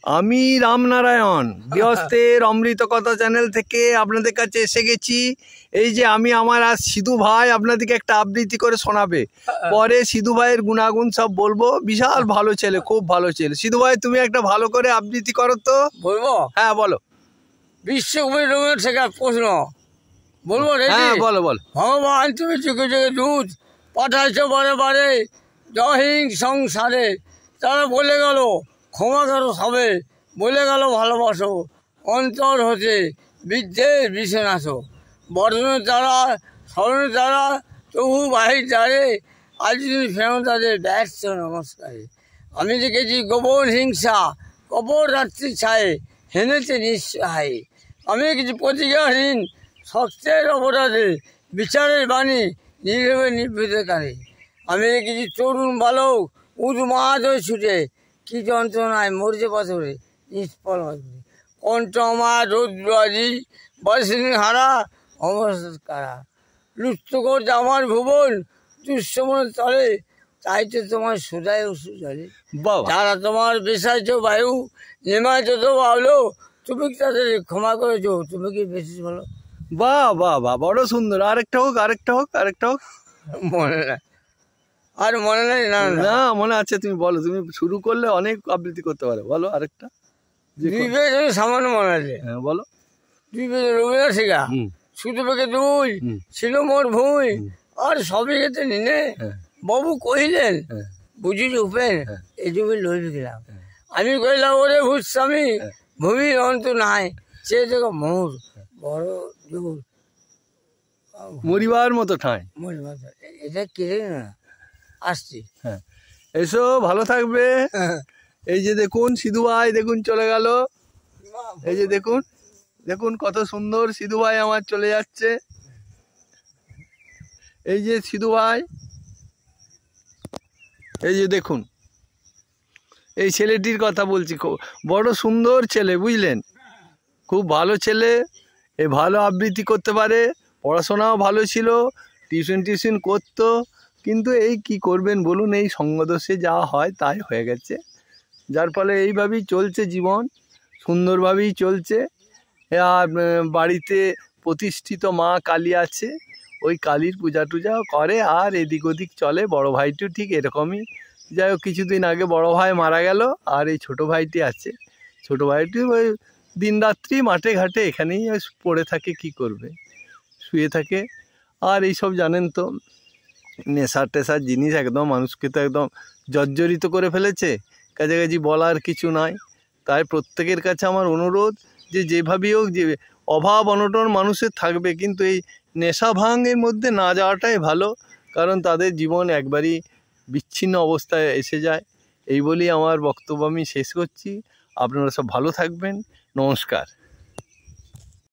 আমি রামনারায়ণ গৃহস্থের অমৃত কথা চ্যানেল থেকে আপনাদের কাছে এসে গেছি। এই যে আমি আমার আজ সিধু ভাই আপনাদেরকে একটা আবৃত্তি করে শোনাবে, পরে সিধু ভাইয়ের গুণাগুণ সব বলবো। বিশাল ভালো ছেলে, খুব ভালো ছেলে। সিধু ভাই তুমি একটা ভালো করে আবৃত্তি করো তো। বলবো? হ্যাঁ বলো। বিশ্বকবি রবীন্দ্রনাথ শেখার প্রশ্ন বলবো? হ্যাঁ বলো বলো। ভগবান তুমি যুগে যুগে দূত পাঠাইছ বারে বারে জহিং সংসারে, তারা বলে গেল ক্ষমা করো সবে, বলে গেল ভালোবাসো অন্তর হতে বিদ্যের বিছানাসো, বর্ধনের দ্বারা স্মরণের দ্বারা তবু বাহির দ্বারে আজ তুমি ফেরো তাদের ব্যস্ত নমস্কারে। আমি দেখেছি গোপন হিংসা কপর রাত্রি ছায়ে হেনেছে নিঃসহায়, আমি দেখেছি প্রতিজ্ঞাহীন সত্যের অপরাধে বিচারের বাণী নীরবে নির্বিতকারে, আমি দেখেছি তরুণ বালক উন্মাদ হয়ে ছুটে কি যন্ত্রণায় মরছে পাথরে নিষ্ফল পাথরে, কণ্ঠ আমার রৌদ্রাজি বয়সিনী হারা অবস্থা কারা, লুপ্ত করছে আমার ভুবন দুঃসমনের তলে, তাই তো তোমার সুদায় ওষুধ জলে, যারা তোমার বেসাইছ বায়ু নেমাইছ তো ভাবলো, তুমি কি তাদের ক্ষমা করেছো, তুমি কি বেশি বলো? বাহ বাহ বাহ, বড় সুন্দর। আরেকটা হোক, আরেকটা হোক, আরেকটা হোক। মনে নাই, আর মনে নেই? না না মনে আছে, তুমি বলো। তুমি শুরু করলে অনেক আবৃত্তি করতে পারো, বলো আরেকটা। দুই পেজ সামান্য মনে আছে। হ্যাঁ বলো। দুই পেজ রবীন্দ্রনাথ শেখা শুধু পেকে দুই ছিল মোর ভুঁই, আর সবই যেতে নিনে বাবু কহিলেন বুঝি উপেন এই জমি লইবি গেলাম, আমি কইলাম ওরে ভূস্বামী ভূমির অন্ত নাই, সে দেখো মোর বড় জোর মরিবার মতো ঠাঁই। মরিবার এটা কেড়ে না আসছি। হ্যাঁ এসো, ভালো থাকবে। এই যে দেখুন সিধু ভাই, দেখুন চলে গেল। এই যে দেখুন, দেখুন কত সুন্দর সিধু ভাই আমার চলে যাচ্ছে। এই যে সিধু ভাই, এই যে দেখুন, এই ছেলেটির কথা বলছি, খুব বড় সুন্দর ছেলে, বুঝলেন? খুব ভালো ছেলে, এ ভালো আবৃত্তি করতে পারে, পড়াশোনাও ভালো ছিল, টিউশন করতো, কিন্তু এই কি করবেন বলুন, এই সঙ্গদোষে যা হয় তাই হয়ে গেছে, যার ফলে এইভাবেই চলছে জীবন, সুন্দরভাবেই চলছে। আর বাড়িতে প্রতিষ্ঠিত মা কালী আছে, ওই কালীর পূজা টুজাও করে, আর এদিক ওদিক চলে। বড় ভাইটিও ঠিক এরকমই। যাই হোক, কিছুদিন আগে বড় ভাই মারা গেল, আর এই ছোটো ভাইটি আছে। ছোটো ভাইটি ওই দিনরাত্রি মাঠে ঘাটে এখানেই পড়ে থাকে, কি করবে, শুয়ে থাকে। আর এইসব জানেন তো, নেশার টেশার জিনিস একদম মানুষকে তো একদম জর্জরিত করে ফেলেছে, কাছাকাছি বলার কিছু নাই। তাই প্রত্যেকের কাছে আমার অনুরোধ যে যেভাবেই হোক, যে অভাব অনটন মানুষের থাকবে, কিন্তু এই নেশা ভাঙের মধ্যে না যাওয়াটাই ভালো, কারণ তাদের জীবন একবারই বিচ্ছিন্ন অবস্থায় এসে যায়। এই বলেই আমার বক্তব্য আমি শেষ করছি। আপনারা সব ভালো থাকবেন, নমস্কার।